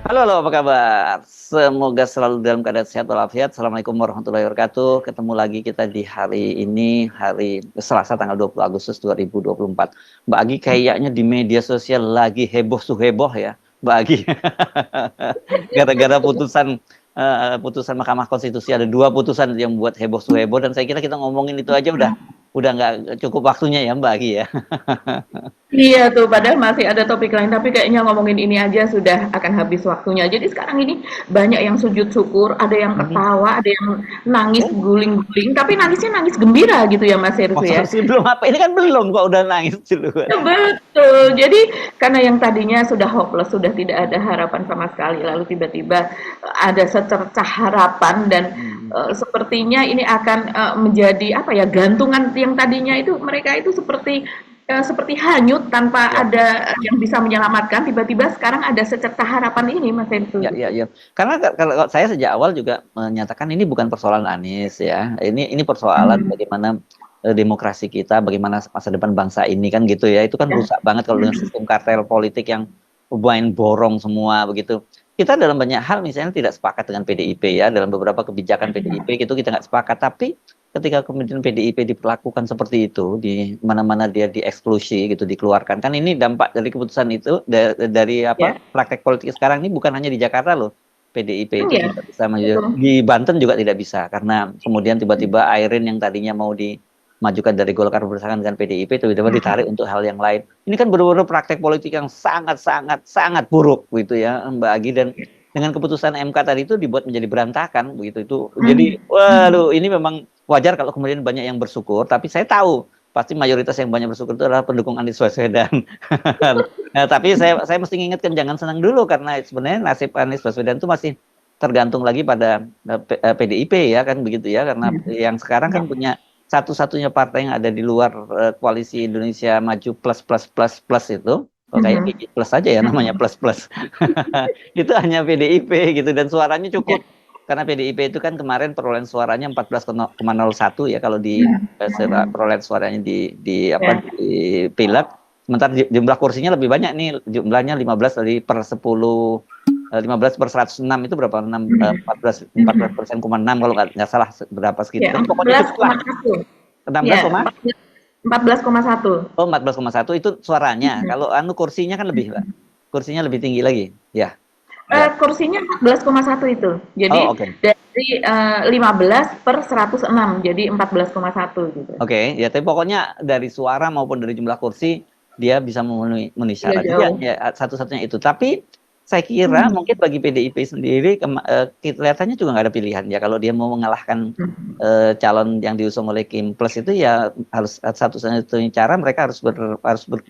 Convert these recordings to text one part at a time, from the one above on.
Halo, halo, apa kabar? Semoga selalu dalam keadaan sehat walafiat. Assalamualaikum warahmatullahi wabarakatuh. Ketemu lagi kita di hari ini, hari Selasa tanggal 20 Agustus 2024. Mbak Agi kayaknya di media sosial lagi heboh tuh heboh ya, Mbak Agi. Gara-gara putusan Mahkamah Konstitusi ada dua putusan yang buat heboh tuh heboh dan saya kira kita ngomongin itu aja udah nggak cukup waktunya ya Mbak Agi ya. Iya tuh, padahal masih ada topik lain, tapi kayaknya ngomongin ini aja sudah akan habis waktunya. Jadi sekarang ini banyak yang sujud syukur, ada yang Mhm. ketawa, ada yang nangis Oh, guling-guling, tapi nangisnya nangis gembira gitu ya Mas Hersу masa ya. sih belum apa? Ini kan belum kok udah nangis duluan. Ya, betul. Jadi karena yang tadinya sudah hopeless, sudah tidak ada harapan sama sekali, lalu tiba-tiba ada secercah harapan dan Hmm. sepertinya ini akan menjadi apa ya gantungan yang tadinya itu mereka itu seperti hanyut tanpa Ya. ada yang bisa menyelamatkan. Tiba-tiba sekarang ada secercah harapan ini, Mas Ya, Henry. ya, ya. Karena kalau saya sejak awal juga menyatakan ini bukan persoalan Anies ya. Ini persoalan Hmm, bagaimana demokrasi kita, bagaimana masa depan bangsa ini kan gitu ya. Itu kan ya. rusak banget kalau dengan sistem kartel politik yang main borong semua begitu. Kita dalam banyak hal misalnya tidak sepakat dengan PDIP ya, dalam beberapa kebijakan PDIP gitu kita nggak sepakat. Tapi ketika kemudian PDIP diperlakukan seperti itu, di mana-mana dia dieksklusi gitu, dikeluarkan. Kan ini dampak dari keputusan itu dari apa Ya. praktek politik sekarang ini bukan hanya di Jakarta loh. PDIP Hmm, itu ya, tidak bisa maju. betul. Di Banten juga tidak bisa karena kemudian tiba-tiba Airin yang tadinya mau dimajukan dari Golkar bersama dengan PDIP tiba-tiba ditarik untuk hal yang lain. Ini kan benar-benar praktek politik yang sangat sangat sangat buruk gitu ya Mbak Agi, dan dengan keputusan MK tadi itu dibuat menjadi berantakan begitu itu. Jadi Hmm, waduh, ini memang wajar kalau kemudian banyak yang bersyukur, tapi saya tahu pasti mayoritas yang banyak bersyukur itu adalah pendukung Anies Baswedan. Nah, tapi saya mesti ngingetkan jangan senang dulu karena sebenarnya nasib Anies Baswedan itu masih tergantung lagi pada PDIP ya kan begitu ya, karena yang sekarang kan ya. punya satu-satunya partai yang ada di luar koalisi Indonesia Maju plus plus plus plus itu. Oh, kayak Hmm, gigi plus saja ya namanya plus plus. Itu hanya PDIP gitu dan suaranya ya. cukup karena PDIP itu kan kemarin perolehan suaranya 14,01 ya kalau di Ya. perolehan suaranya di apa Ya. di pileg, sementara jumlah kursinya lebih banyak nih, jumlahnya 15 dari per 10, 15 per 106 itu berapa? 6, 14% 6 kalau nggak salah berapa segitu. Ya, Tapi empat pokoknya belas cukup lah. koma satu 16, Ya, 14,1. oh 14,1 itu suaranya. Kalau anu kursinya kan lebih, Pak. Kursinya lebih tinggi lagi. Ya, ya. Kursinya 14,1 itu. Jadi Oh, oke. dari 15 per 106, jadi 14,1 gitu. Oke, ya tapi pokoknya dari suara maupun dari jumlah kursi dia bisa memenuhi Iya syarat. Jadi ya, jauh. ya satu-satunya itu. Tapi saya kira Hmm. mungkin bagi PDIP sendiri kelihatannya juga nggak ada pilihan ya kalau dia mau mengalahkan calon yang diusung oleh Kim Plus itu ya harus satu-satunya cara mereka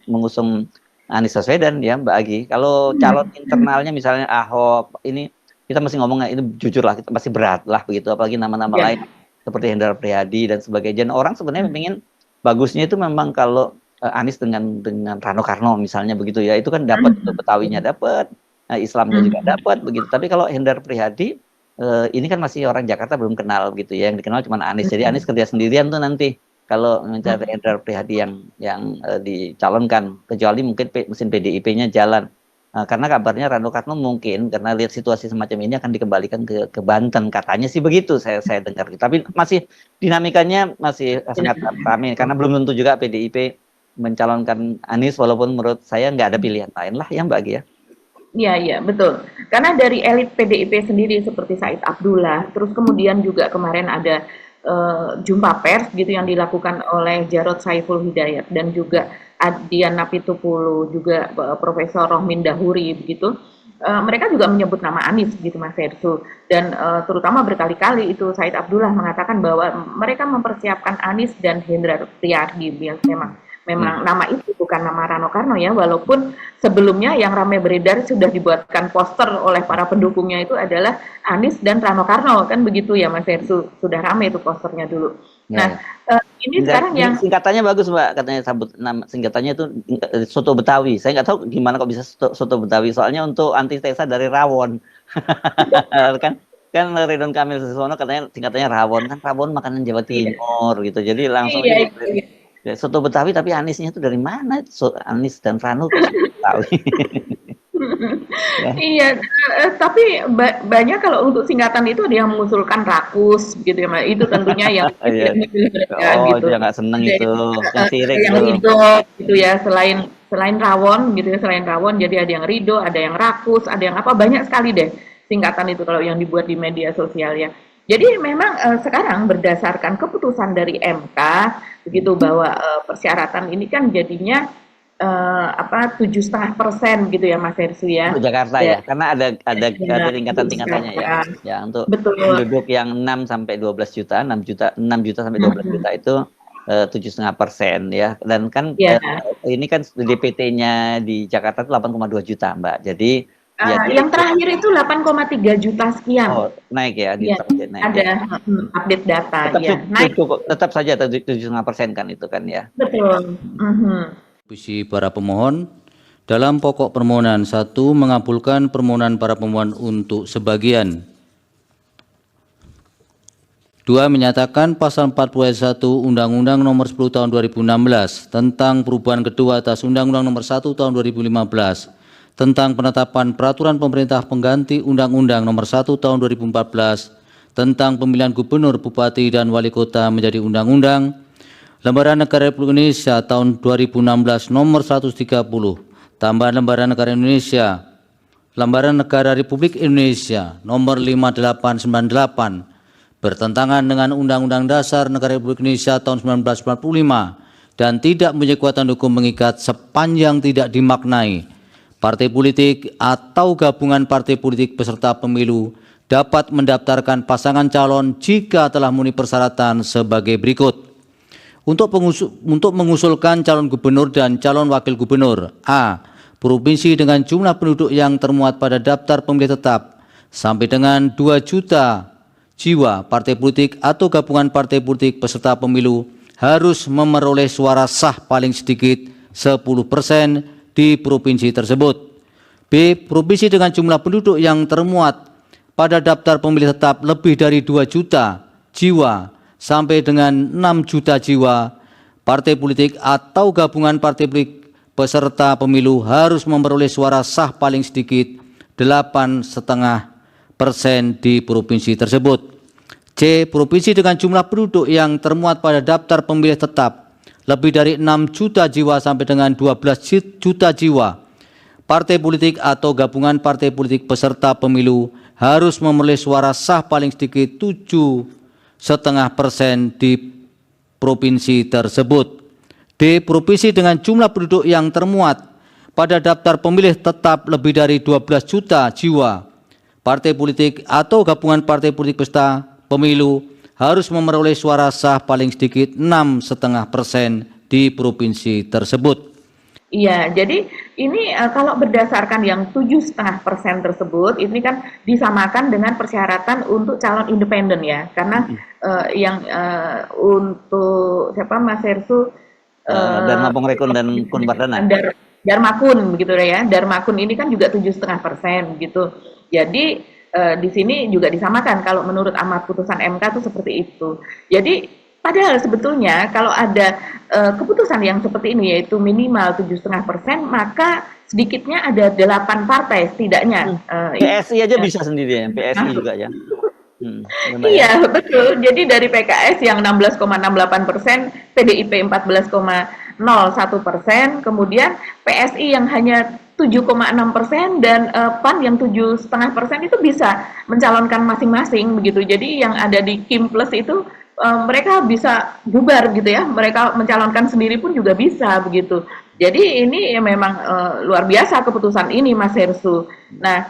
mengusung Anies Baswedan ya Mbak Agi. Kalau calon internalnya misalnya Ahok ini kita masih ngomong ini jujur lah kita masih berat lah begitu, apalagi nama-nama lain Ya. seperti Hendrar Prihadi dan sebagainya. Dan orang sebenarnya ingin bagusnya itu memang kalau Anies dengan Rano Karno misalnya begitu ya, itu kan dapat itu Betawinya dapat, Islamnya juga dapat begitu. Tapi kalau Hendrar Prihadi ini kan masih orang Jakarta belum kenal gitu ya, yang dikenal cuma Anies. Jadi Anies kerja sendirian tuh nanti kalau mencari Hendrar Prihadi yang dicalonkan, kecuali mungkin mesin PDIP-nya jalan. Karena kabarnya Rano Karno mungkin karena lihat situasi semacam ini akan dikembalikan ke Banten, katanya sih begitu saya dengar. Tapi masih dinamikanya masih sangat ramai karena belum tentu juga PDIP mencalonkan Anies, walaupun menurut saya nggak ada pilihan lain lah ya Mbak Gia. Iya, iya, betul. Karena dari elit PDIP sendiri seperti Said Abdullah, terus kemudian juga kemarin ada jumpa pers gitu yang dilakukan oleh Jarod Saiful Hidayat dan juga Adian Napitupulu, juga Profesor Rohmin Dahuri begitu. Mereka juga menyebut nama Anies gitu Mas Hersu, dan terutama berkali-kali itu Said Abdullah mengatakan bahwa mereka mempersiapkan Anies dan Hendrar Priyadi. Memang Hmm. memang nama itu bukan nama Rano Karno ya, walaupun sebelumnya yang ramai beredar sudah dibuatkan poster oleh para pendukungnya itu adalah Anies dan Rano Karno, kan begitu ya Mas Hersu, sudah ramai itu posternya dulu. Ya, Nah, ya. ini sekarang yang Singkatannya bagus Mbak, katanya sabut nama singkatannya itu soto Betawi. Saya nggak tahu gimana kok bisa soto Betawi. Soalnya untuk antitesa dari rawon. kan kan Ridwan Kamil Suswono katanya singkatannya rawon, kan rawon makanan Jawa iya, Timur gitu. Jadi langsung iya aja itu ya. soto Betawi, tapi Anisnya itu dari mana? Anis dan Rano kok soto Betawi. Ya. Iya, tapi banyak kalau untuk singkatan itu ada yang mengusulkan rakus gitu ya, Mas. Itu tentunya yang Iya. tidak memilih mereka Oh, gitu. itu yang nggak seneng Ada itu, yang sirik yang tuh. ridho gitu ya, selain selain rawon gitu ya, selain rawon jadi ada yang ridho, ada yang rakus, ada yang apa, banyak sekali deh singkatan itu kalau yang dibuat di media sosial ya. Jadi memang sekarang berdasarkan keputusan dari MK begitu bahwa persyaratan ini kan jadinya 7,5% gitu ya Mas Hersu ya. Untuk Jakarta ya, karena ada Untuk tingkatan-tingkatannya ya. sekarang. Ya, untuk Betul. penduduk yang 6 sampai 12 juta, 6 juta sampai 12 Mhm. juta itu 7,5% ya. Dan kan Ya. ini kan DPT-nya di Jakarta itu 8,2 juta, Mbak. Jadi ya dia Yang terakhir itu 8,3 juta sekian. oh, naik ya, di Ya, naik ada ya. update data Tetap ya. Naik cukup, tetap saja 7,5% kan itu kan ya. betul. Puisi para pemohon dalam pokok permohonan 1 mengabulkan permohonan para pemohon untuk sebagian. 2 menyatakan pasal 40 ayat 1 Undang-Undang Nomor 10 Tahun 2016 tentang perubahan kedua atas Undang-Undang Nomor 1 Tahun 2015 tentang penetapan peraturan pemerintah pengganti Undang-Undang Nomor 1 Tahun 2014 tentang pemilihan gubernur, bupati, dan wali kota menjadi undang-undang. Lembaran Negara Republik Indonesia tahun 2016 nomor 130, tambahan Lembaran Negara Indonesia, Lembaran Negara Republik Indonesia nomor 5898, bertentangan dengan Undang-Undang Dasar Negara Republik Indonesia tahun 1945 dan tidak mempunyai kekuatan hukum mengikat sepanjang tidak dimaknai. Partai politik atau gabungan partai politik peserta pemilu dapat mendaftarkan pasangan calon jika telah memenuhi persyaratan sebagai berikut. Untuk mengusulkan calon gubernur dan calon wakil gubernur. A. Provinsi dengan jumlah penduduk yang termuat pada daftar pemilih tetap sampai dengan 2 juta jiwa. Partai politik atau gabungan partai politik peserta pemilu harus memperoleh suara sah paling sedikit 10% di provinsi tersebut. B. Provinsi dengan jumlah penduduk yang termuat pada daftar pemilih tetap lebih dari 2 juta jiwa sampai dengan 6 juta jiwa, partai politik atau gabungan partai politik peserta pemilu harus memperoleh suara sah paling sedikit 8,5% di provinsi tersebut. C. Provinsi dengan jumlah penduduk yang termuat pada daftar pemilih tetap lebih dari 6 juta jiwa sampai dengan 12 juta jiwa, partai politik atau gabungan partai politik peserta pemilu harus memperoleh suara sah paling sedikit 7,5% di provinsi tersebut. D. Provinsi dengan jumlah penduduk yang termuat pada daftar pemilih tetap lebih dari 12 juta jiwa, partai politik atau gabungan partai politik peserta pemilu harus memperoleh suara sah paling sedikit 6,5% di provinsi tersebut. Iya, jadi ini kalau berdasarkan yang 7,5% tersebut, ini kan disamakan dengan persyaratan untuk calon independen ya, karena yang untuk siapa Mas Hersu Dharma Pongrekun dan Kun Wardana. Darmakun begitu ya, Darmakun ini kan juga 7,5% gitu. Jadi di sini juga disamakan kalau menurut amar putusan MK itu seperti itu. Jadi padahal sebetulnya kalau ada keputusan yang seperti ini yaitu minimal 7,5%, maka sedikitnya ada 8 partai setidaknya. PSI aja bisa sendiri ya, PSI juga ya. Iya betul. Jadi dari PKS yang 16,68%, PDIP 14,01%, kemudian PSI yang hanya 7,6% dan PAN yang 7,5% itu bisa mencalonkan masing-masing begitu. Jadi yang ada di Kim Plus itu mereka bisa bubar gitu ya, mereka mencalonkan sendiri pun juga bisa begitu. Jadi ini ya memang luar biasa keputusan ini Mas Hersu. Nah,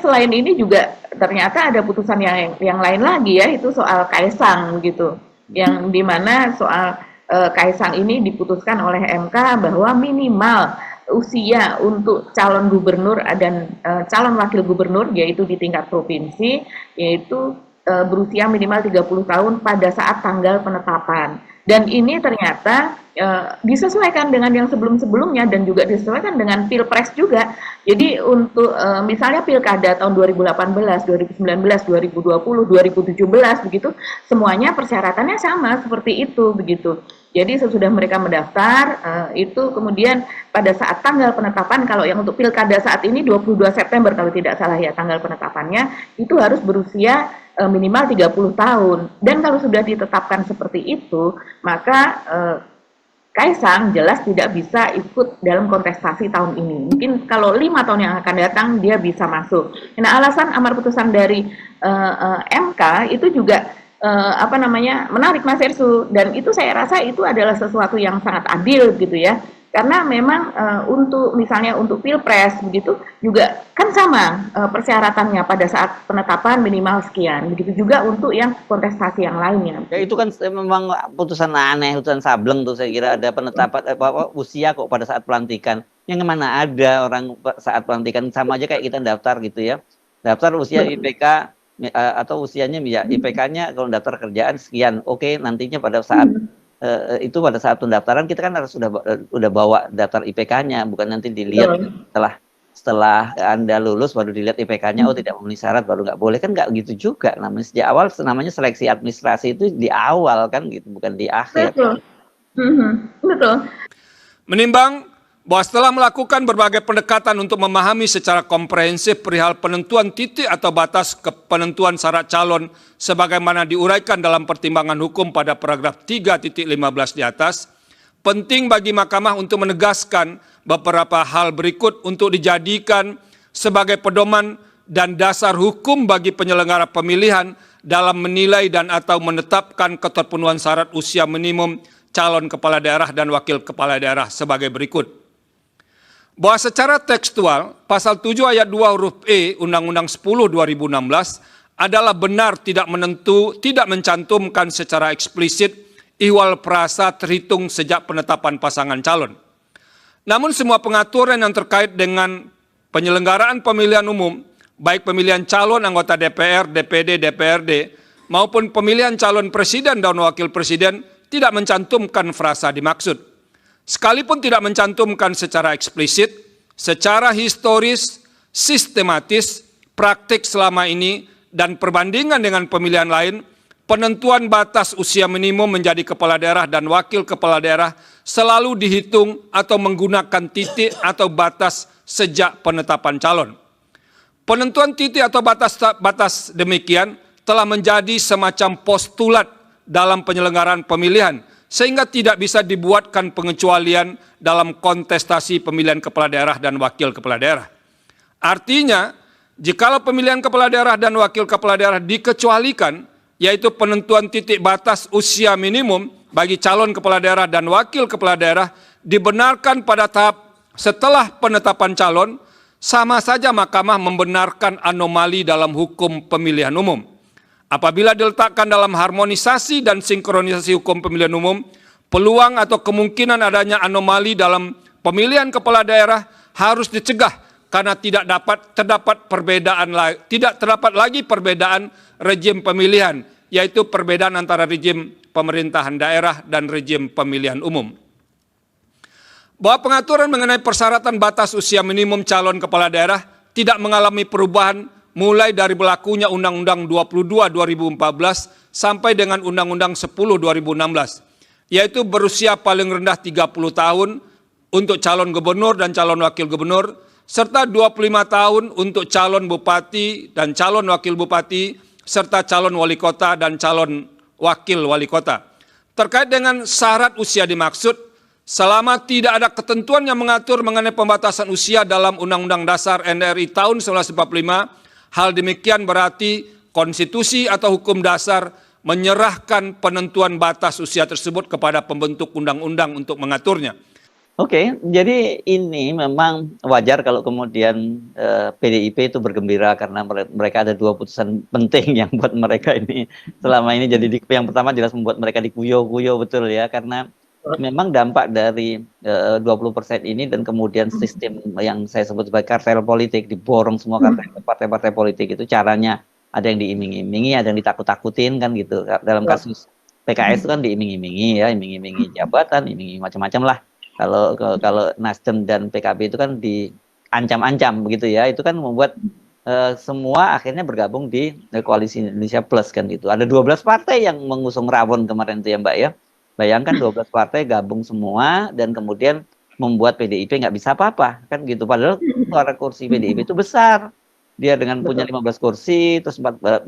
selain ini juga ternyata ada putusan yang lain lagi ya, itu soal Kaisang gitu, yang dimana soal Kaisang ini diputuskan oleh MK bahwa minimal usia untuk calon gubernur dan calon wakil gubernur yaitu di tingkat provinsi yaitu berusia minimal 30 tahun pada saat tanggal penetapan. Dan ini ternyata disesuaikan dengan yang sebelum-sebelumnya dan juga disesuaikan dengan Pilpres juga. Jadi untuk misalnya Pilkada tahun 2018, 2019, 2020, 2017 begitu, semuanya persyaratannya sama seperti itu begitu. Jadi sesudah mereka mendaftar, itu kemudian pada saat tanggal penetapan, kalau yang untuk Pilkada saat ini 22 September kalau tidak salah ya tanggal penetapannya, itu harus berusia minimal 30 tahun. Dan kalau sudah ditetapkan seperti itu, maka Kaisang jelas tidak bisa ikut dalam kontestasi tahun ini. Mungkin kalau 5 tahun yang akan datang dia bisa masuk. Nah, alasan amar putusan dari MK itu juga menarik Mas Ersu, dan itu saya rasa itu adalah sesuatu yang sangat adil gitu ya, karena memang untuk misalnya untuk Pilpres begitu juga kan sama persyaratannya pada saat penetapan minimal sekian, begitu juga untuk yang kontestasi yang lainnya. Ya itu kan memang putusan aneh, putusan sableng tuh saya kira, ada penetapan usia kok pada saat pelantikan. Yang mana ada orang saat pelantikan, sama aja kayak kita daftar gitu ya. Daftar usia IPK atau usianya ya IPK-nya kalau daftar kerjaan sekian. Oke, nantinya pada saat itu pada saat pendaftaran kita kan harus udah bawa daftar IPK-nya, bukan nanti dilihat setelah Anda lulus baru dilihat IPK-nya, oh tidak memenuhi syarat baru nggak boleh, kan nggak gitu juga. Namanya sejak awal namanya seleksi administrasi itu di awal kan gitu, bukan di akhir. Betul. Betul. Menimbang bahwa setelah melakukan berbagai pendekatan untuk memahami secara komprehensif perihal penentuan titik atau batas penentuan syarat calon sebagaimana diuraikan dalam pertimbangan hukum pada paragraf 3.15 di atas, penting bagi Mahkamah untuk menegaskan beberapa hal berikut untuk dijadikan sebagai pedoman dan dasar hukum bagi penyelenggara pemilihan dalam menilai dan atau menetapkan keterpenuhan syarat usia minimum calon kepala daerah dan wakil kepala daerah sebagai berikut. Bahwa secara tekstual, pasal 7 ayat 2 huruf E Undang-Undang 10 2016 adalah benar tidak mencantumkan secara eksplisit ihwal perasa terhitung sejak penetapan pasangan calon. Namun semua pengaturan yang terkait dengan penyelenggaraan pemilihan umum, baik pemilihan calon anggota DPR, DPD, DPRD, maupun pemilihan calon presiden dan wakil presiden tidak mencantumkan frasa dimaksud. Sekalipun tidak mencantumkan secara eksplisit, secara historis, sistematis, praktik selama ini, dan perbandingan dengan pemilihan lain, penentuan batas usia minimum menjadi kepala daerah dan wakil kepala daerah selalu dihitung atau menggunakan titik atau batas sejak penetapan calon. Penentuan titik atau batas demikian telah menjadi semacam postulat dalam penyelenggaraan pemilihan, sehingga tidak bisa dibuatkan pengecualian dalam kontestasi pemilihan kepala daerah dan wakil kepala daerah. Artinya, jikalau pemilihan kepala daerah dan wakil kepala daerah dikecualikan, yaitu penentuan titik batas usia minimum bagi calon kepala daerah dan wakil kepala daerah dibenarkan pada tahap setelah penetapan calon, sama saja Mahkamah membenarkan anomali dalam hukum pemilihan umum. Apabila diletakkan dalam harmonisasi dan sinkronisasi hukum pemilihan umum, peluang atau kemungkinan adanya anomali dalam pemilihan kepala daerah harus dicegah karena tidak terdapat lagi perbedaan rejim pemilihan, yaitu perbedaan antara rejim pemerintahan daerah dan rejim pemilihan umum. Bahwa pengaturan mengenai persyaratan batas usia minimum calon kepala daerah tidak mengalami perubahan mulai dari berlakunya Undang-Undang 22 2014 sampai dengan Undang-Undang 10 2016, yaitu berusia paling rendah 30 tahun untuk calon gubernur dan calon wakil gubernur, serta 25 tahun untuk calon bupati dan calon wakil bupati, serta calon wali kota dan calon wakil wali kota. Terkait dengan syarat usia dimaksud, selama tidak ada ketentuan yang mengatur mengenai pembatasan usia dalam Undang-Undang Dasar NRI tahun 1945, hal demikian berarti konstitusi atau hukum dasar menyerahkan penentuan batas usia tersebut kepada pembentuk undang-undang untuk mengaturnya. Oke, jadi ini memang wajar kalau kemudian PDIP itu bergembira karena mereka ada 2 putusan penting yang buat mereka ini selama ini jadi yang pertama jelas membuat mereka dikuyo-kuyo betul ya, karena memang dampak dari 20% ini dan kemudian sistem yang saya sebut sebagai kartel politik, diborong semua partai-partai politik itu caranya ada yang diiming-imingi, ada yang ditakut-takutin kan gitu. Dalam kasus PKS itu kan diiming-imingi ya, iming-imingi jabatan, iming-imingi macam-macam lah. Kalau Nasdem dan PKB itu kan diancam-ancam begitu ya. Itu kan membuat semua akhirnya bergabung di Koalisi Indonesia Plus kan gitu. Ada 12 partai yang mengusung rawon kemarin itu ya Mbak ya. Bayangkan 12 partai gabung semua dan kemudian membuat PDIP nggak bisa apa-apa kan gitu. Padahal suara kursi PDIP itu besar. Dia dengan punya 15 kursi terus 14%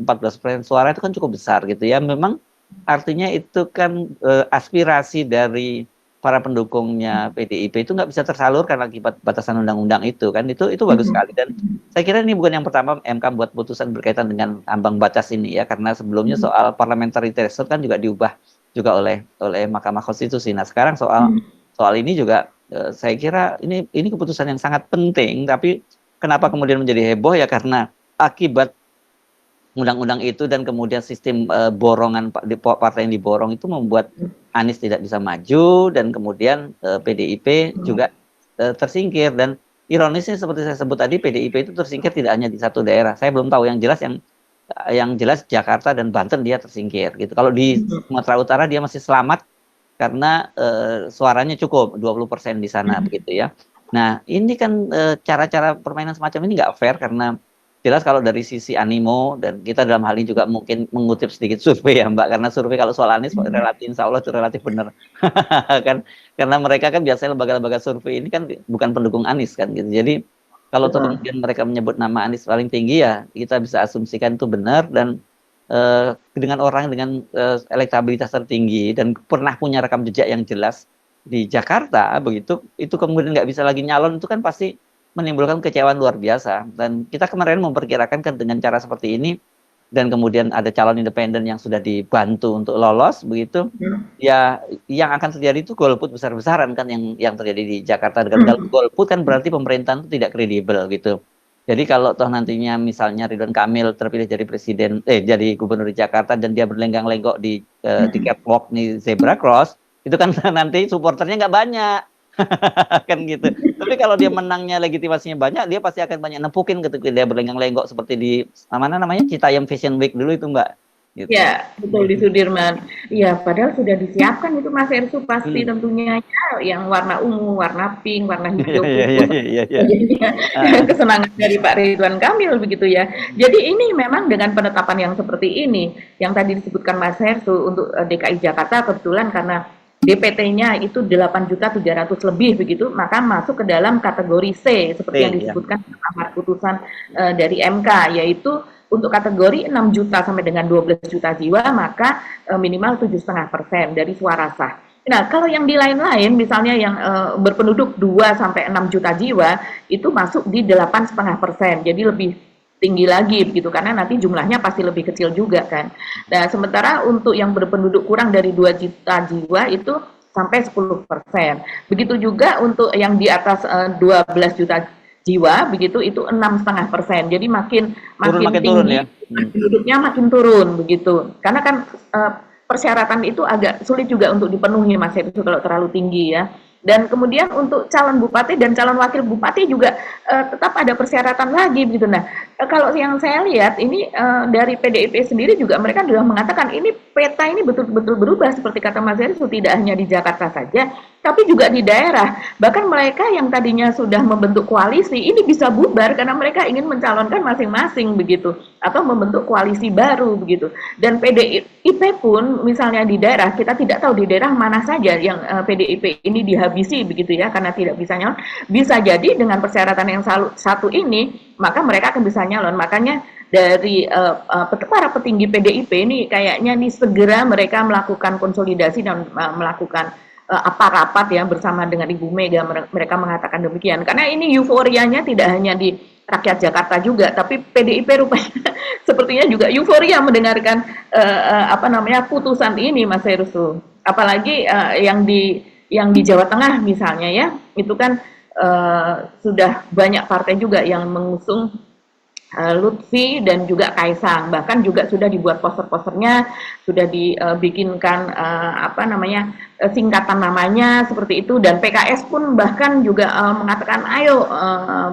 suara itu kan cukup besar gitu ya. Memang artinya itu kan aspirasi dari para pendukungnya PDIP itu nggak bisa tersalurkan akibat batasan undang-undang itu kan. Itu bagus sekali dan saya kira ini bukan yang pertama MK buat putusan berkaitan dengan ambang batas ini ya, karena sebelumnya soal parliamentary threshold kan juga diubah juga oleh Mahkamah Konstitusi. Nah sekarang soal ini juga saya kira ini keputusan yang sangat penting, tapi kenapa kemudian menjadi heboh ya karena akibat undang-undang itu dan kemudian sistem borongan partai yang diborong itu membuat Anies tidak bisa maju dan kemudian PDIP juga tersingkir. Dan ironisnya seperti saya sebut tadi, PDIP itu tersingkir tidak hanya di satu daerah. Saya belum tahu yang jelas Jakarta dan Banten dia tersingkir gitu. Kalau di Sumatera Utara dia masih selamat karena suaranya cukup 20% di sana begitu ya. Nah ini kan cara-cara permainan semacam ini nggak fair karena jelas kalau dari sisi animo, dan kita dalam hal ini juga mungkin mengutip sedikit survei ya Mbak, karena survei kalau soal Anies relatif insya Allah itu relatif benar kan, karena mereka kan biasanya lembaga-lembaga survei ini kan bukan pendukung Anies kan gitu. Jadi kalau kemudian mereka menyebut nama Anies paling tinggi ya kita bisa asumsikan itu benar. Dan dengan orang dengan elektabilitas tertinggi dan pernah punya rekam jejak yang jelas di Jakarta begitu, itu kemudian nggak bisa lagi nyalon, itu kan pasti menimbulkan kecewaan luar biasa. Dan kita kemarin memperkirakan kan dengan cara seperti ini dan kemudian ada calon independen yang sudah dibantu untuk lolos begitu, ya yang akan terjadi itu golput besar-besaran kan yang terjadi di Jakarta. Kalau golput kan berarti pemerintahan itu tidak kredibel gitu. Jadi kalau toh nantinya misalnya Ridwan Kamil terpilih jadi jadi gubernur di Jakarta dan dia berlenggang-lenggok di catwalk di Zebra Cross, itu kan nanti supporternya nggak banyak. Kan gitu. Tapi kalau dia menangnya legitimasinya banyak, dia pasti akan banyak nempukin ketika dia berlenggang-lenggok seperti di mana namanya Citayam Fashion Week dulu itu Mbak. Gitu. Ya betul di Sudirman. Ya padahal sudah disiapkan itu Mas Ersu pasti tentunya ya, yang warna ungu, warna pink, warna hijau. Kesenangan dari Pak Ridwan Kamil begitu ya. Jadi ini memang dengan penetapan yang seperti ini, yang tadi disebutkan Mas Ersu untuk DKI Jakarta kebetulan karena DPT-nya itu 8.300.000 lebih begitu, maka masuk ke dalam kategori C seperti yang disebutkan dalam amar putusan dari MK, yaitu untuk kategori 6 juta sampai dengan 12 juta jiwa maka minimal 7,5% dari suara sah. Nah, kalau yang di lain-lain misalnya yang berpenduduk 2 sampai 6 juta jiwa itu masuk di 8,5%. Jadi lebih tinggi lagi begitu karena nanti jumlahnya pasti lebih kecil juga kan. Nah, sementara untuk yang berpenduduk kurang dari 2 juta jiwa itu sampai 10%. Begitu juga untuk yang di atas 12 juta jiwa begitu itu 6,5%. Jadi makin tinggi turun, ya? penduduknya makin turun begitu. Karena kan persyaratan itu agak sulit juga untuk dipenuhi Mas itu kalau terlalu tinggi ya. Dan kemudian untuk calon bupati dan calon wakil bupati juga tetap ada persyaratan lagi begitu. Nah, kalau yang saya lihat ini dari PDIP sendiri juga mereka sudah mengatakan ini peta ini betul-betul berubah seperti kata Mas Heru, tidak hanya di Jakarta saja, tapi juga di daerah. Bahkan mereka yang tadinya sudah membentuk koalisi ini bisa bubar karena mereka ingin mencalonkan masing-masing begitu atau membentuk koalisi baru begitu. Dan PDIP pun misalnya di daerah kita tidak tahu di daerah mana saja yang PDIP ini dihabisi begitu ya karena tidak bisa nyalon. Bisa jadi dengan persyaratan yang satu ini maka mereka akan bisa nyalon. Makanya dari para petinggi PDIP ini kayaknya nih segera mereka melakukan konsolidasi dan melakukan rapat ya bersama dengan Ibu Mega. Mereka mengatakan demikian karena ini euforianya tidak hanya di rakyat Jakarta juga, tapi PDIP rupanya sepertinya juga euforia mendengarkan putusan ini, Mas Heru. Apalagi yang di Jawa Tengah misalnya ya, itu kan sudah banyak partai juga yang mengusung Lutfi dan juga Kaisang, bahkan juga sudah dibuat poster-posternya, sudah dibikinkan singkatan namanya seperti itu, dan PKS pun bahkan juga mengatakan ayo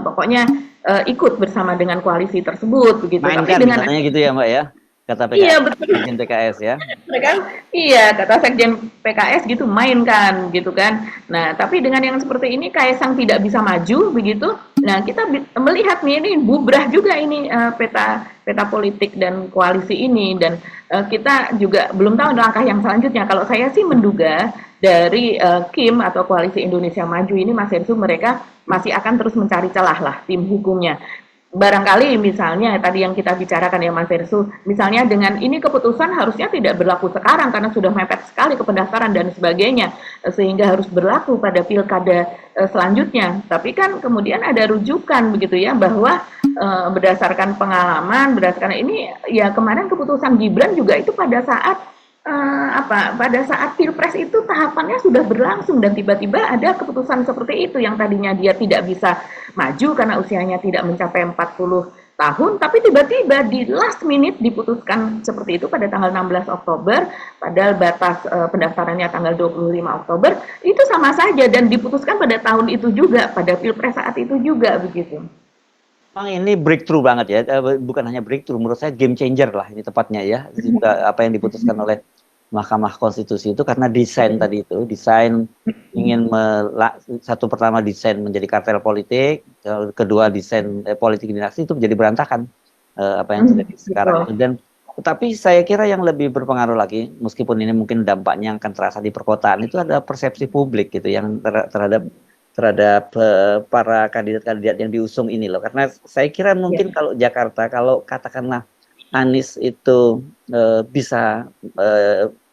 pokoknya ikut bersama dengan koalisi tersebut begitu. Tapi Mainkan dengan katanya gitu ya Mbak ya, kata iya PKS, betul. Sekjen PKS ya. Mereka iya kata Sekjen PKS gitu mainkan gitu kan. Nah tapi dengan yang seperti ini Kaisang tidak bisa maju begitu. Nah kita melihat nih ini bubrah juga ini peta politik dan koalisi ini dan kita juga belum tahu langkah yang selanjutnya. Kalau saya sih menduga dari Kim atau Koalisi Indonesia Maju ini Mas Hensu mereka masih akan terus mencari celah lah tim hukumnya. Barangkali misalnya tadi yang kita bicarakan ya Mas Versu, misalnya dengan ini keputusan harusnya tidak berlaku sekarang karena sudah mepet sekali ke pendaftaran dan sebagainya, sehingga harus berlaku pada pilkada selanjutnya. Tapi kan kemudian ada rujukan begitu ya bahwa berdasarkan pengalaman, berdasarkan ini ya kemarin keputusan Gibran juga itu pada saat pada saat Pilpres itu tahapannya sudah berlangsung dan tiba-tiba ada keputusan seperti itu yang tadinya dia tidak bisa maju karena usianya tidak mencapai 40 tahun, tapi tiba-tiba di last minute diputuskan seperti itu pada tanggal 16 Oktober, padahal batas pendaftarannya tanggal 25 Oktober, itu sama saja dan diputuskan pada tahun itu juga, pada Pilpres saat itu juga begitu. Memang ini breakthrough banget ya, bukan hanya breakthrough, menurut saya game changer lah ini tepatnya ya, juga apa yang diputuskan oleh Mahkamah Konstitusi itu karena desain tadi itu, desain ingin satu pertama desain menjadi kartel politik, kedua desain politik dinasti itu menjadi berantakan apa yang terjadi sekarang. Dan tetapi saya kira yang lebih berpengaruh lagi, meskipun ini mungkin dampaknya akan terasa di perkotaan, itu ada persepsi publik gitu yang terhadap para kandidat-kandidat yang diusung ini loh. Karena saya kira mungkin kalau Jakarta, kalau katakanlah Anies itu bisa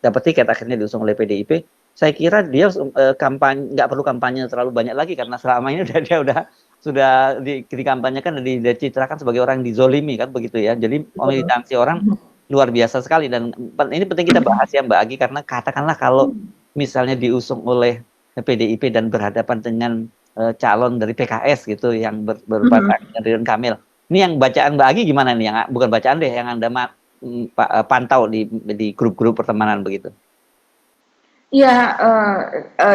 dapat tiket akhirnya diusung oleh PDIP, saya kira dia kampanye nggak perlu kampanye terlalu banyak lagi karena selama ini dia sudah dikampanyekan dan dicitrakan sebagai orang yang dizolimi kan begitu ya. Jadi militansi orang luar biasa sekali dan ini penting kita bahas ya Mbak Agi karena katakanlah kalau misalnya diusung oleh PDIP dan berhadapan dengan calon dari PKS gitu yang berpasangan dengan Ridwan Kamil. Ini yang bacaan Mbak Agi gimana nih? Yang bukan bacaan deh, yang Anda pantau di grup-grup pertemanan begitu. Iya,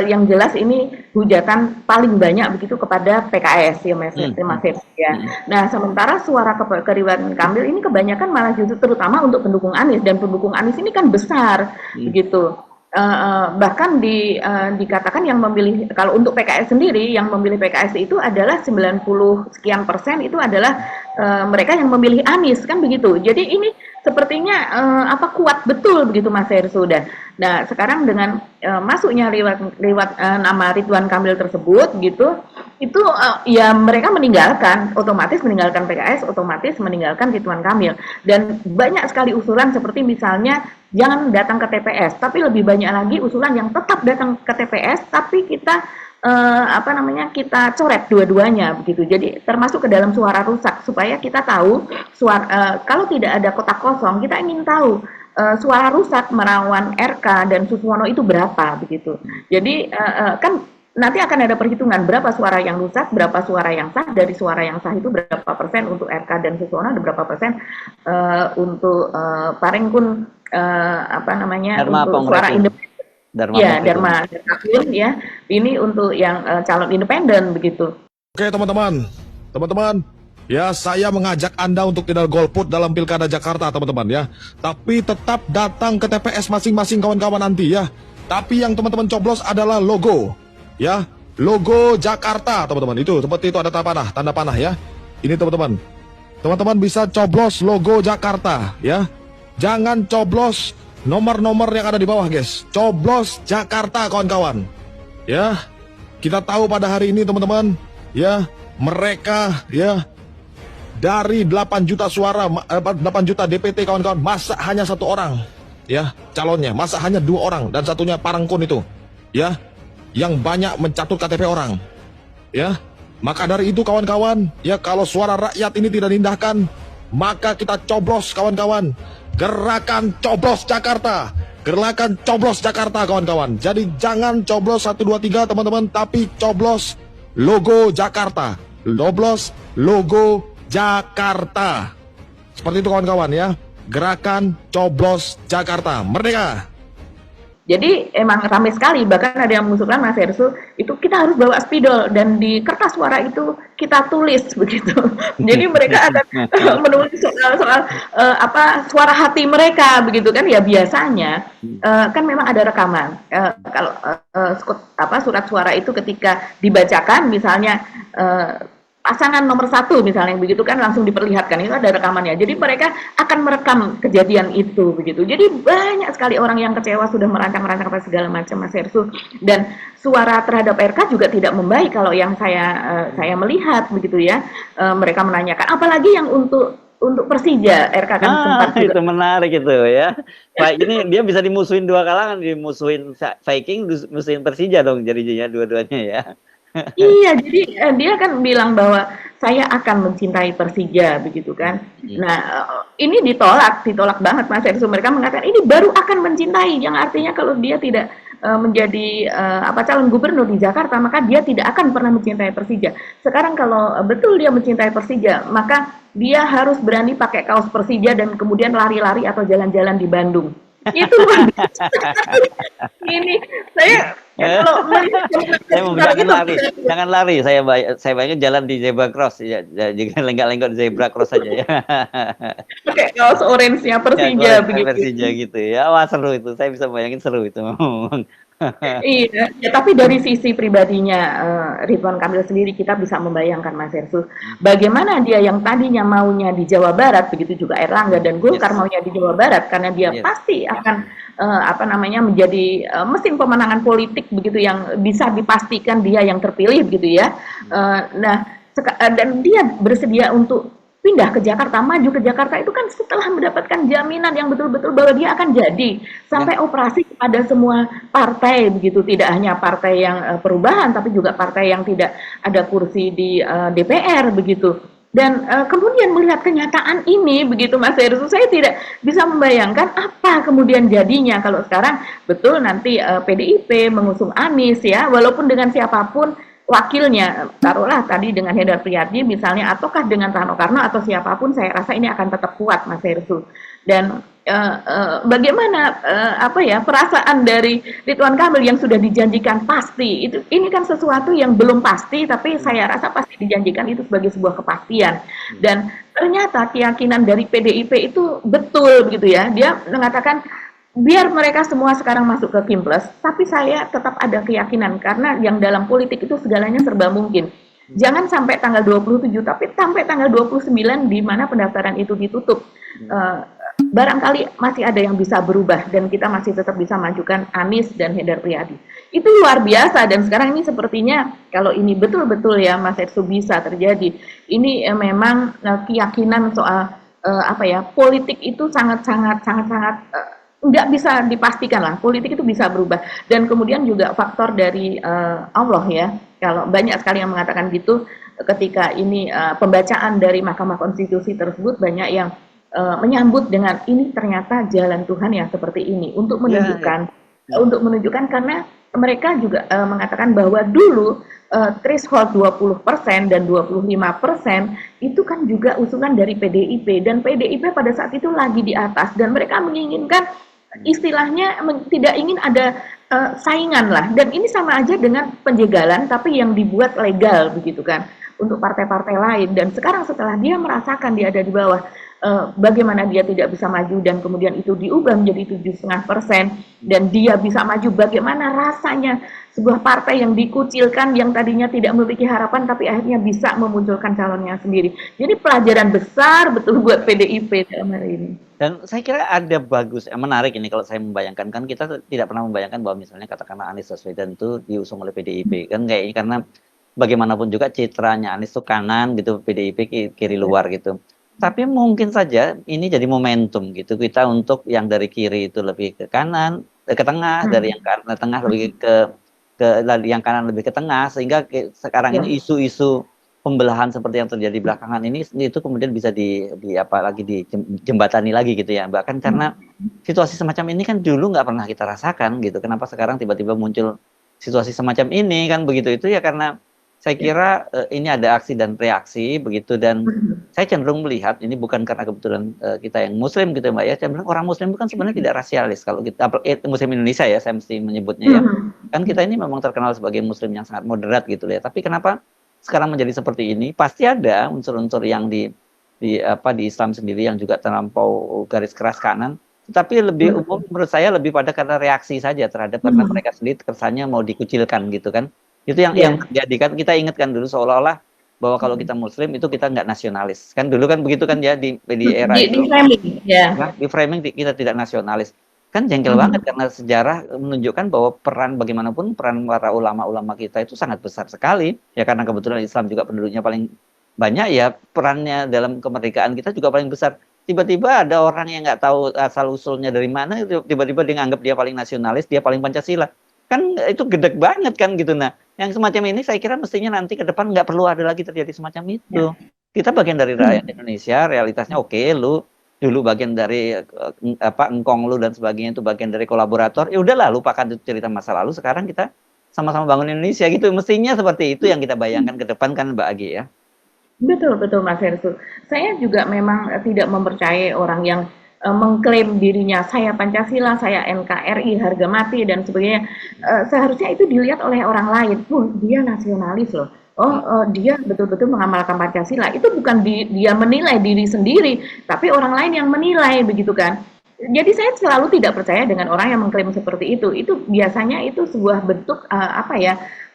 yang jelas ini hujatan paling banyak begitu kepada PKS ya Mas ya. Nah sementara suara ke Ridwan Kamil ini kebanyakan malah justru terutama untuk pendukung Anies dan pendukung Anies ini kan besar begitu. Bahkan dikatakan yang memilih kalau untuk PKS sendiri yang memilih PKS itu adalah 90 sekian % itu adalah mereka yang memilih Anies kan begitu. Jadi ini sepertinya kuat betul begitu Mas Hersu dan nah sekarang dengan masuknya nama Ridwan Kamil tersebut gitu itu ya mereka otomatis meninggalkan PKS, otomatis meninggalkan Ridwan Kamil dan banyak sekali usulan seperti misalnya jangan datang ke TPS, tapi lebih banyak lagi usulan yang tetap datang ke TPS tapi kita kita coret dua-duanya begitu. Jadi termasuk ke dalam suara rusak supaya kita tahu kalau tidak ada kotak kosong kita ingin tahu suara rusak melawan RK dan Suswono itu berapa begitu. Jadi kan nanti akan ada perhitungan berapa suara yang rusak, berapa suara yang sah, dari suara yang sah itu berapa persen untuk RK dan Suswono, ada berapa persen untuk Parengkun untuk suara independen. Dharma ya. Ini untuk yang calon independen begitu. Oke teman-teman, ya saya mengajak Anda untuk tidak golput dalam Pilkada Jakarta teman-teman ya. Tapi tetap datang ke TPS masing-masing kawan-kawan nanti ya. Tapi yang teman-teman coblos adalah logo. Ya, logo Jakarta teman-teman. Itu seperti itu ada tanda panah ya. Ini teman-teman. Teman-teman bisa coblos logo Jakarta ya. Jangan coblos nomor-nomor yang ada di bawah guys. Coblos Jakarta kawan-kawan. Ya. Kita tahu pada hari ini teman-teman, ya, mereka ya dari 8 juta suara 8 juta DPT kawan-kawan, masa hanya satu orang ya calonnya, masa hanya 2 orang dan satunya Parengkun itu. Ya. Yang banyak mencatut KTP orang. Ya. Maka dari itu kawan-kawan, ya kalau suara rakyat ini tidak diindahkan, maka kita coblos kawan-kawan. Gerakan Coblos Jakarta. Gerakan Coblos Jakarta kawan-kawan. Jadi jangan coblos 1 2 3 teman-teman, tapi coblos logo Jakarta. Coblos logo Jakarta. Seperti itu kawan-kawan ya. Gerakan Coblos Jakarta. Merdeka. Jadi emang ramai sekali, bahkan ada yang mengusulkan Mas Hersu, itu kita harus bawa spidol dan di kertas suara itu kita tulis begitu. Jadi mereka akan menulis soal suara hati mereka begitu kan ya biasanya kan memang ada rekaman. Kalau surat suara itu ketika dibacakan misalnya pasangan nomor 1 misalnya begitu kan langsung diperlihatkan itu ada rekamannya. Jadi mereka akan merekam kejadian itu begitu. Jadi banyak sekali orang yang kecewa sudah merancang apa segala macam Mas Hersu dan suara terhadap RK juga tidak membaik kalau yang saya melihat begitu ya. Mereka menanyakan apalagi yang untuk Persija RK kan sempat juga. Itu menarik itu ya. Pak ini dia bisa dimusuhin dua kalangan, dimusuhin Viking, musuhin Persija dong jadinya dua-duanya ya. Iya, jadi dia kan bilang bahwa saya akan mencintai Persija begitu kan. Nah, ini ditolak banget Mas Hersu. Mereka mengatakan ini baru akan mencintai, yang artinya kalau dia tidak menjadi calon gubernur di Jakarta, maka dia tidak akan pernah mencintai Persija. Sekarang kalau betul dia mencintai Persija, maka dia harus berani pakai kaos Persija dan kemudian lari-lari atau jalan-jalan di Bandung. Itu luar biasa. Ini saya kalau jangan lari. Saya bayangin jalan di zebra cross ya, lenggak-lenggok di zebra cross saja ya. Pakai kaos orange-nya Persija begitu. Persija gitu ya. Wah seru itu. Saya bisa bayangin seru itu. Iya, ya, tapi dari sisi pribadinya Ridwan Kamil sendiri kita bisa membayangkan Mas Hersu bagaimana dia yang tadinya maunya di Jawa Barat begitu juga Erlangga dan Golkar maunya di Jawa Barat karena dia pasti akan menjadi mesin pemenangan politik begitu yang bisa dipastikan dia yang terpilih begitu ya. Dan dia bersedia untuk pindah ke Jakarta, maju ke Jakarta itu kan setelah mendapatkan jaminan yang betul-betul bahwa dia akan jadi sampai operasi kepada semua partai begitu, tidak hanya partai yang perubahan tapi juga partai yang tidak ada kursi di DPR begitu. Dan kemudian melihat kenyataan ini begitu Mas Hersu, saya tidak bisa membayangkan apa kemudian jadinya kalau sekarang betul nanti PDIP mengusung Anies ya, walaupun dengan siapapun wakilnya, taruhlah tadi dengan Hendar Priyadi misalnya, ataukah dengan Rano Karno atau siapapun, saya rasa ini akan tetap kuat Mas Hersu. Dan bagaimana perasaan dari Ridwan Kamil yang sudah dijanjikan pasti, ini kan sesuatu yang belum pasti, tapi saya rasa pasti dijanjikan itu sebagai sebuah kepastian. Dan ternyata keyakinan dari PDIP itu betul begitu ya, dia mengatakan biar mereka semua sekarang masuk ke Kimples, tapi saya tetap ada keyakinan karena yang dalam politik itu segalanya serba mungkin. Jangan sampai tanggal 27, tapi sampai tanggal 29 di mana pendaftaran itu ditutup. Barangkali masih ada yang bisa berubah dan kita masih tetap bisa majukan Anies dan Hendar Priyadi. Itu luar biasa dan sekarang ini sepertinya kalau ini betul-betul ya Mas Hersu bisa terjadi. Ini memang keyakinan soal politik itu sangat nggak bisa dipastikan lah, politik itu bisa berubah. Dan kemudian juga faktor dari Allah ya, kalau banyak sekali yang mengatakan gitu, ketika ini pembacaan dari Mahkamah Konstitusi tersebut, banyak yang menyambut dengan ini ternyata jalan Tuhan yang seperti ini, untuk menunjukkan karena mereka juga mengatakan bahwa dulu threshold 20% dan 25% itu kan juga usulan dari PDIP, dan PDIP pada saat itu lagi di atas, dan mereka menginginkan istilahnya tidak ingin ada saingan lah, dan ini sama aja dengan penjagalan tapi yang dibuat legal begitu kan untuk partai-partai lain. Dan sekarang setelah dia merasakan dia ada di bawah, bagaimana dia tidak bisa maju dan kemudian itu diubah menjadi 7,5% dan dia bisa maju, bagaimana rasanya sebuah partai yang dikucilkan, yang tadinya tidak memiliki harapan tapi akhirnya bisa memunculkan calonnya sendiri. Jadi pelajaran besar betul buat PDIP dalam hari ini. Dan saya kira ada menarik ini kalau saya membayangkan, kan kita tidak pernah membayangkan bahwa misalnya katakanlah Anies Baswedan itu diusung oleh PDIP kan kayaknya, karena bagaimanapun juga citranya Anies itu kanan gitu, PDIP kiri luar gitu. Tapi mungkin saja ini jadi momentum gitu kita untuk yang dari kiri itu lebih ke kanan, ke tengah, dari yang ke tengah lebih ke yang kanan lebih ke tengah, sehingga sekarang ini isu-isu pembelahan seperti yang terjadi belakangan ini itu kemudian bisa dijembatani lagi gitu ya, bahkan karena situasi semacam ini kan dulu nggak pernah kita rasakan gitu, kenapa sekarang tiba-tiba muncul situasi semacam ini kan begitu, itu ya karena saya kira ini ada aksi dan reaksi begitu, dan saya cenderung melihat ini bukan karena kebetulan kita yang Muslim gitu Mbak ya, cenderung orang Muslim itu kan sebenarnya tidak rasialis kalau kita Muslim Indonesia ya, saya mesti menyebutnya ya. Kan kita ini memang terkenal sebagai Muslim yang sangat moderat gitu ya. Tapi kenapa sekarang menjadi seperti ini? Pasti ada unsur-unsur yang di Islam sendiri yang juga terlampau garis keras kanan. Tetapi lebih umum menurut saya lebih pada karena reaksi saja terhadap karena mereka sendiri kesannya mau dikucilkan gitu kan. Itu yang terjadi kan, kita ingatkan dulu seolah-olah bahwa kalau kita Muslim itu kita nggak nasionalis kan, dulu kan begitu kan ya di era itu di framing kita tidak nasionalis kan, jengkel banget karena sejarah menunjukkan bahwa peran bagaimanapun peran para ulama-ulama kita itu sangat besar sekali ya, karena kebetulan Islam juga penduduknya paling banyak ya, perannya dalam kemerdekaan kita juga paling besar. Tiba-tiba ada orang yang nggak tahu asal usulnya dari mana, tiba-tiba dia nganggap dia paling nasionalis, dia paling Pancasila kan, itu gedek banget kan gitu. Nah yang semacam ini saya kira mestinya nanti ke depan nggak perlu ada lagi terjadi semacam itu. Kita bagian dari rakyat Indonesia, realitasnya oke, lu dulu bagian dari engkong lu dan sebagainya itu bagian dari kolaborator, ya udahlah lupakan itu cerita masa lalu, sekarang kita sama-sama bangun Indonesia gitu, mestinya seperti itu yang kita bayangkan ke depan kan Mbak Agi ya. Betul Mas Hersu. Saya juga memang tidak mempercayai orang yang mengklaim dirinya saya Pancasila, saya NKRI, harga mati dan sebagainya. Seharusnya itu dilihat oleh orang lain. Dia nasionalis loh. Dia betul-betul mengamalkan Pancasila. Itu bukan dia menilai diri sendiri, tapi orang lain yang menilai, begitu kan. Jadi saya selalu tidak percaya dengan orang yang mengklaim seperti itu. Itu biasanya itu sebuah bentuk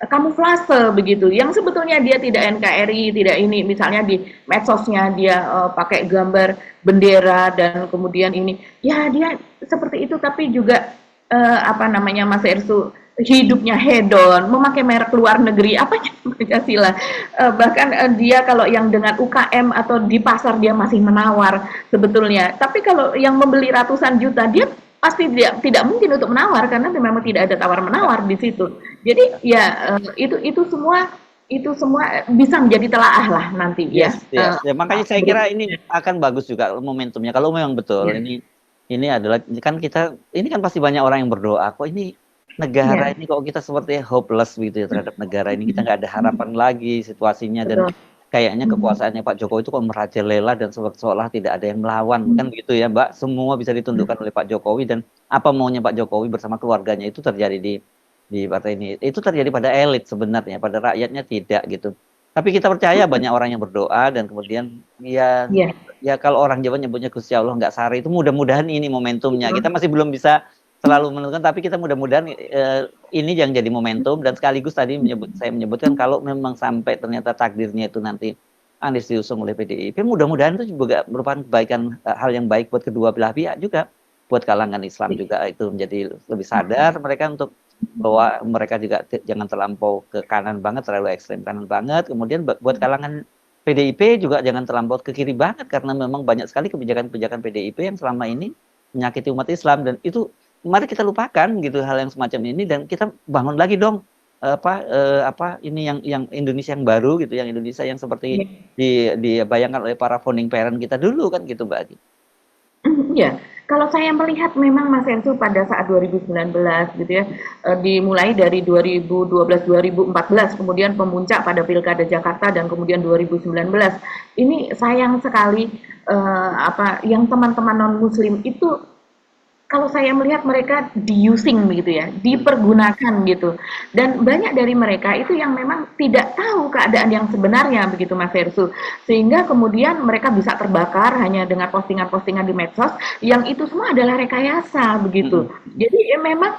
kamuflase begitu. Yang sebetulnya dia tidak NKRI, tidak ini. Misalnya di medsosnya dia pakai gambar bendera dan kemudian ini. Ya dia seperti itu, tapi juga Mas Ersu, hidupnya hedon, memakai merek luar negeri, apanya Pancasila. Bahkan dia kalau yang dengan UKM atau di pasar dia masih menawar sebetulnya. Tapi kalau yang membeli ratusan juta, dia pasti tidak mungkin untuk menawar karena memang tidak ada tawar-menawar di situ. Jadi ya itu semua bisa menjadi telaah lah nanti ya. Ya, makanya saya kira ini akan bagus juga momentumnya kalau memang betul ini adalah kan kita ini kan pasti banyak orang yang berdoa kok ini negara ini kok kita seperti hopeless gitu ya terhadap negara ini, kita nggak ada harapan lagi situasinya dan kayaknya kekuasaannya Pak Jokowi itu kok merajalela dan seolah tidak ada yang melawan kan begitu ya Mbak, semua bisa ditundukkan oleh Pak Jokowi dan apa maunya Pak Jokowi bersama keluarganya itu terjadi di partai ini, itu terjadi pada elit sebenarnya, pada rakyatnya tidak gitu. Tapi kita percaya banyak orang yang berdoa dan kemudian ya kalau orang Jawa nyebutnya Gusti Allah nggak sari, itu mudah-mudahan ini momentumnya. Kita masih belum bisa selalu menentukan, tapi kita mudah-mudahan ini yang jadi momentum. Dan sekaligus tadi saya menyebutkan kalau memang sampai ternyata takdirnya itu nanti Anies diusung oleh PDIP, mudah-mudahan itu juga merupakan kebaikan, hal yang baik buat kedua belah pihak juga, buat kalangan Islam juga itu menjadi lebih sadar mereka untuk bahwa mereka juga jangan terlampau ke kanan banget, terlalu ekstrem kanan banget. Kemudian buat kalangan PDIP juga jangan terlampau ke kiri banget, karena memang banyak sekali kebijakan-kebijakan PDIP yang selama ini menyakiti umat Islam, dan itu mari kita lupakan gitu hal yang semacam ini dan kita bangun lagi dong ini yang Indonesia yang baru gitu, yang Indonesia yang seperti dibayangkan oleh para founding parent kita dulu kan gitu Mbak Adi. Ya, kalau saya melihat memang Mas Ensu pada saat 2019 gitu ya, dimulai dari 2012-2014, kemudian pemuncak pada Pilkada Jakarta dan kemudian 2019. Ini sayang sekali yang teman-teman non-muslim itu, kalau saya melihat mereka di-using begitu ya, dipergunakan gitu. Dan banyak dari mereka itu yang memang tidak tahu keadaan yang sebenarnya begitu Mas Hersu. Sehingga kemudian mereka bisa terbakar hanya dengan postingan-postingan di medsos yang itu semua adalah rekayasa begitu. Jadi memang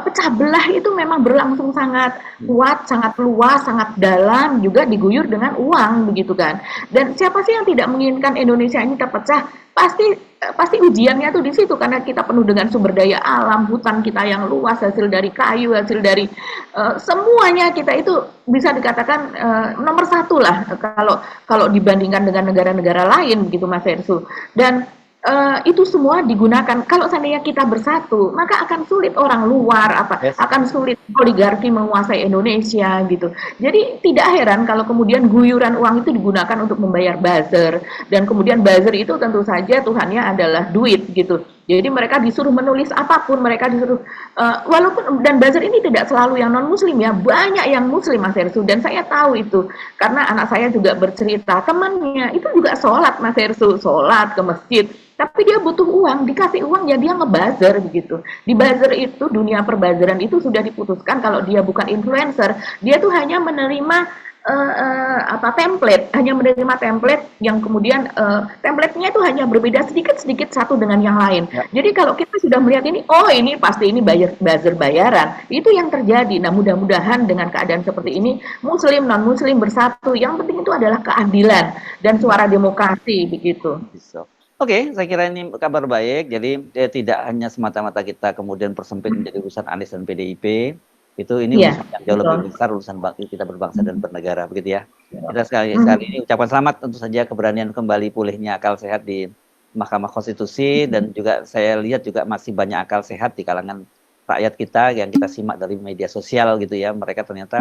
pecah belah itu memang berlangsung sangat kuat, sangat luas, sangat dalam, juga diguyur dengan uang begitu kan. Dan siapa sih yang tidak menginginkan Indonesia ini terpecah? Pasti ujiannya tuh di situ, karena kita penuh dengan sumber daya alam, hutan kita yang luas, hasil dari kayu, hasil dari semuanya kita itu bisa dikatakan nomor satu lah kalau dibandingkan dengan negara-negara lain gitu Mas Hersu. Dan itu semua digunakan. Kalau seandainya kita bersatu, maka akan sulit orang luar akan sulit oligarki menguasai Indonesia gitu. Jadi tidak heran kalau kemudian guyuran uang itu digunakan untuk membayar buzzer, dan kemudian buzzer itu tentu saja Tuhannya adalah duit gitu. Jadi mereka disuruh menulis apapun, mereka disuruh walaupun dan buzzer ini tidak selalu yang non muslim ya, banyak yang muslim Mas Hersu, dan saya tahu itu karena anak saya juga bercerita temannya itu juga sholat Mas Hersu, sholat ke masjid, tapi dia butuh uang, dikasih uang ya dia ngebuzzer begitu. Di buzzer itu, dunia perbuzzeran itu sudah diputuskan kalau dia bukan influencer, dia tuh hanya menerima template, hanya menerima template yang kemudian template-nya itu hanya berbeda sedikit-sedikit satu dengan yang lain. Ya. Jadi kalau kita sudah melihat ini, oh ini pasti ini buzzer bayaran, itu yang terjadi. Nah mudah-mudahan dengan keadaan seperti ini, muslim non-muslim bersatu, yang penting itu adalah keadilan dan suara demokrasi begitu. Bisa. Oke, saya kira ini kabar baik. Jadi tidak hanya semata-mata kita kemudian persempit menjadi urusan Anies dan PDIP. Itu ini Iya, urusan yang jauh lebih besar, urusan kita berbangsa dan bernegara, begitu ya. Kita sekali ini ucapkan selamat tentu saja keberanian kembali pulihnya akal sehat di Mahkamah Konstitusi, dan juga saya lihat juga masih banyak akal sehat di kalangan rakyat kita yang kita simak dari media sosial gitu ya. Mereka ternyata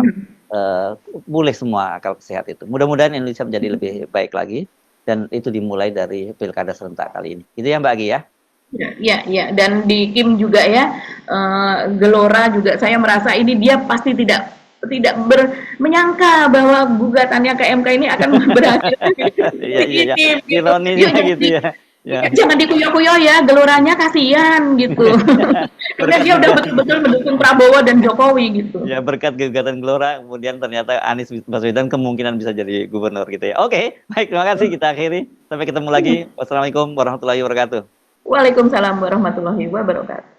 pulih semua akal sehat itu. Mudah-mudahan Indonesia menjadi lebih baik lagi, dan itu dimulai dari pilkada serentak kali ini. Itu ya Mbak Agi ya. Ya, dan di Kim juga ya, Gelora juga saya merasa ini dia pasti tidak menyangka bahwa gugatannya ke MK ini akan berhasil. Iya. Ironisnya gitu ya. Jangan dikuyo-kuyo ya, Geloranya kasihan gitu. Karena dia udah betul-betul mendukung Prabowo dan Jokowi gitu. Ya, berkat gugatan Gelora, kemudian ternyata Anies Baswedan kemungkinan bisa jadi gubernur gitu ya. Oke, baik, terima kasih, kita akhiri. Sampai ketemu lagi. Wassalamualaikum warahmatullahi wabarakatuh. Waalaikumsalam warahmatullahi wabarakatuh.